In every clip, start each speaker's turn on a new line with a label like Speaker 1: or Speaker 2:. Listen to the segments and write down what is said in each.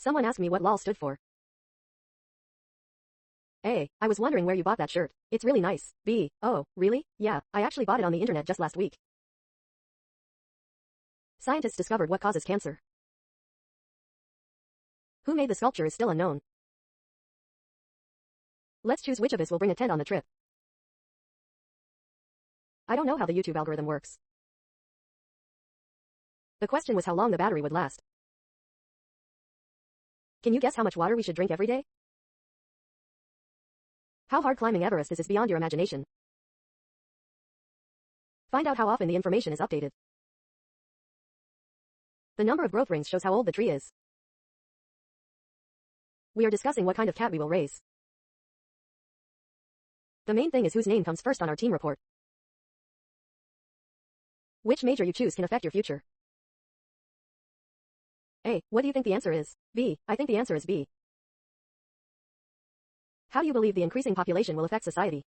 Speaker 1: Someone asked me what LOL stood for. A. I was wondering where you bought that shirt. It's really nice. B. Oh, really? Yeah, I actually bought it on the internet just last week. Scientists discovered what causes cancer. Who made the sculpture is still unknown. Let's choose which of us will bring a tent on the trip. I don't know how the YouTube algorithm works. The question was how long the battery would last. Can you guess how much water we should drink every day? How hard climbing Everest is beyond your imagination. Find out how often the information is updated. The number of growth rings shows how old the tree is. We are discussing what kind of cat we will raise. The main thing is whose name comes first on our team report. Which major you choose can affect your future. A. What do you think the answer is? B. I think the answer is B. How do you believe the increasing population will affect society?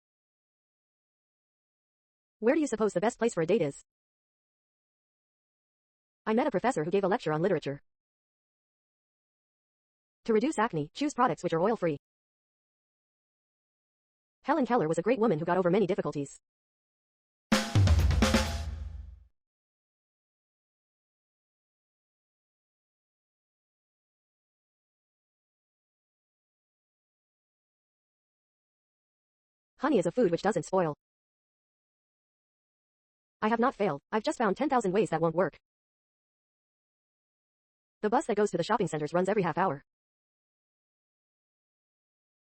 Speaker 1: Where do you suppose the best place for a date is? I met a professor who gave a lecture on literature. To reduce acne, choose products which are oil-free. Helen Keller was a great woman who got over many difficulties. Honey is a food which doesn't spoil. I have not failed. I've just found 10,000 ways that won't work. The bus that goes to the shopping centers runs every half hour.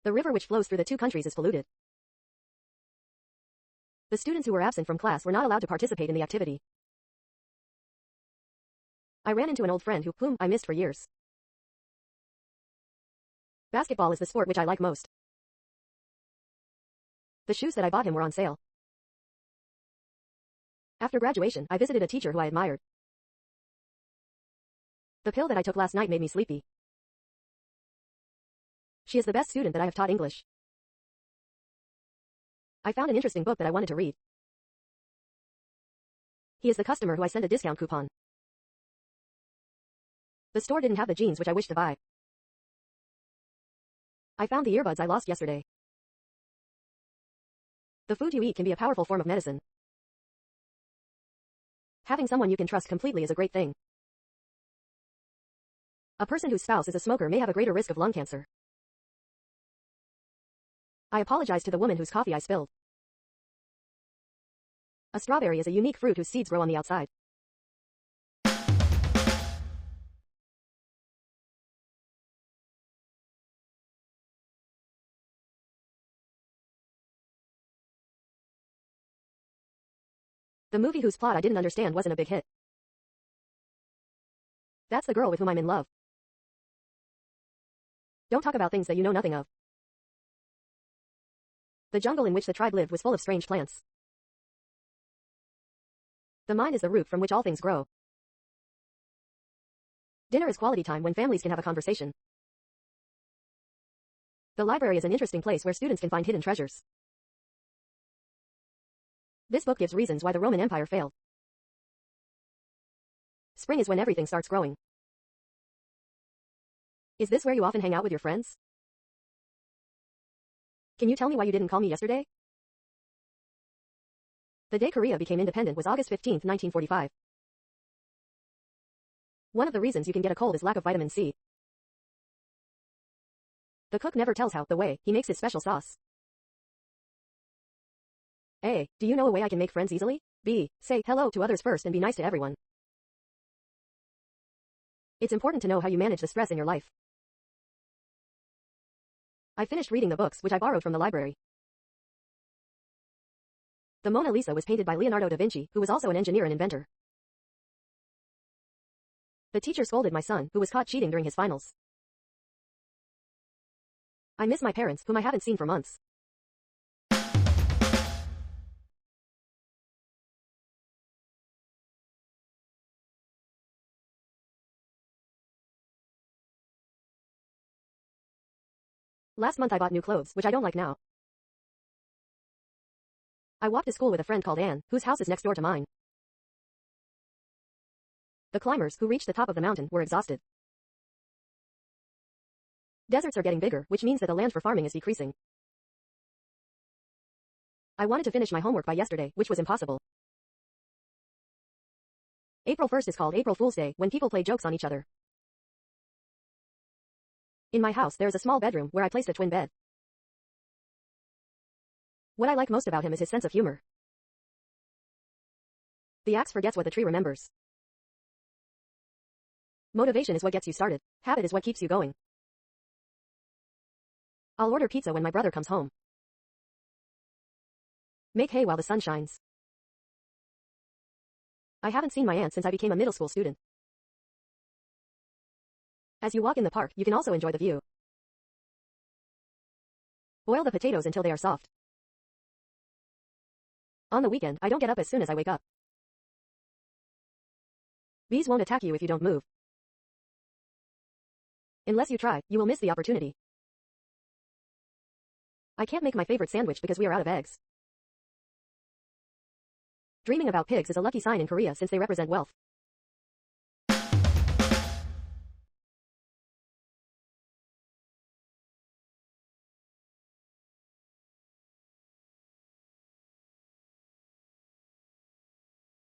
Speaker 1: The river which flows through the two countries is polluted. The students who were absent from class were not allowed to participate in the activity. I ran into an old friend whom I missed for years. Basketball is the sport which I like most. The shoes that I bought him were on sale. After graduation, I visited a teacher who I admired. The pill that I took last night made me sleepy. She is the best student that I have taught English. I found an interesting book that I wanted to read. He is the customer who I sent a discount coupon. The store didn't have the jeans which I wished to buy. I found the earbuds I lost yesterday. The food you eat can be a powerful form of medicine. Having someone you can trust completely is a great thing. A person whose spouse is a smoker may have a greater risk of lung cancer. I apologize to the woman whose coffee I spilled. A strawberry is a unique fruit whose seeds grow on the outside. The movie whose plot I didn't understand wasn't a big hit. That's the girl with whom I'm in love. Don't talk about things that you know nothing of. The jungle in which the tribe lived was full of strange plants. The mind is the root from which all things grow. Dinner is quality time when families can have a conversation. The library is an interesting place where students can find hidden treasures. This book gives reasons why the Roman Empire failed. Spring is when everything starts growing. Is this where you often hang out with your friends? Can you tell me why you didn't call me yesterday? The day Korea became independent was August 15, 1945. One of the reasons you can get a cold is lack of vitamin C. The cook never tells how, the way, he makes his special sauce. A. Do you know a way I can make friends easily? B. Say hello to others first and be nice to everyone. It's important to know how you manage the stress in your life. I finished reading the books which I borrowed from the library. The Mona Lisa was painted by Leonardo da Vinci, who was also an engineer and inventor. The teacher scolded my son, who was caught cheating during his finals. I miss my parents, whom I haven't seen for months. Last month I bought new clothes, which I don't like now. I walked to school with a friend called Anne, whose house is next door to mine. The climbers, who reached the top of the mountain, were exhausted. Deserts are getting bigger, which means that the land for farming is decreasing. I wanted to finish my homework by yesterday, which was impossible. April 1st is called April Fool's Day, when people play jokes on each other. In my house, there is a small bedroom where I placed a twin bed. What I like most about him is his sense of humor. The axe forgets what the tree remembers. Motivation is what gets you started. Habit is what keeps you going. I'll order pizza when my brother comes home. Make hay while the sun shines. I haven't seen my aunt since I became a middle school student. As you walk in the park, you can also enjoy the view. Boil the potatoes until they are soft. On the weekend, I don't get up as soon as I wake up. Bees won't attack you if you don't move. Unless you try, you will miss the opportunity. I can't make my favorite sandwich because we are out of eggs. Dreaming about pigs is a lucky sign in Korea since they represent wealth.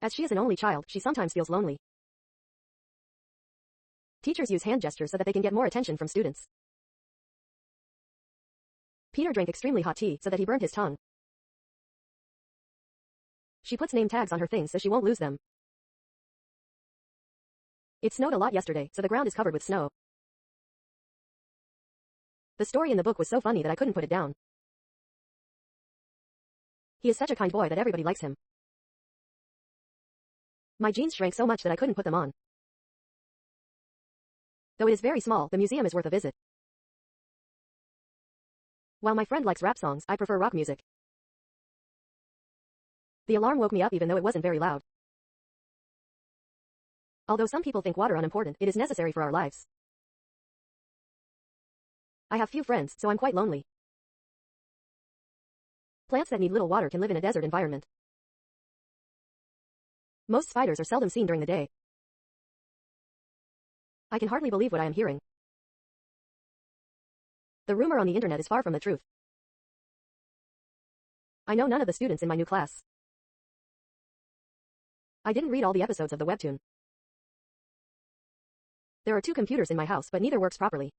Speaker 1: As she is an only child, she sometimes feels lonely. Teachers use hand gestures so that they can get more attention from students. Peter drank extremely hot tea so that he burned his tongue. She puts name tags on her things so she won't lose them. It snowed a lot yesterday, so the ground is covered with snow. The story in the book was so funny that I couldn't put it down. He is such a kind boy that everybody likes him. My jeans shrank so much that I couldn't put them on. Though it is very small, the museum is worth a visit. While my friend likes rap songs, I prefer rock music. The alarm woke me up even though it wasn't very loud. Although some people think water unimportant, it is necessary for our lives. I have few friends, so I'm quite lonely. Plants that need little water can live in a desert environment. Most spiders are seldom seen during the day. I can hardly believe what I am hearing. The rumor on the internet is far from the truth. I know none of the students in my new class. I didn't read all the episodes of the webtoon. There are 2 computers in my house, but neither works properly.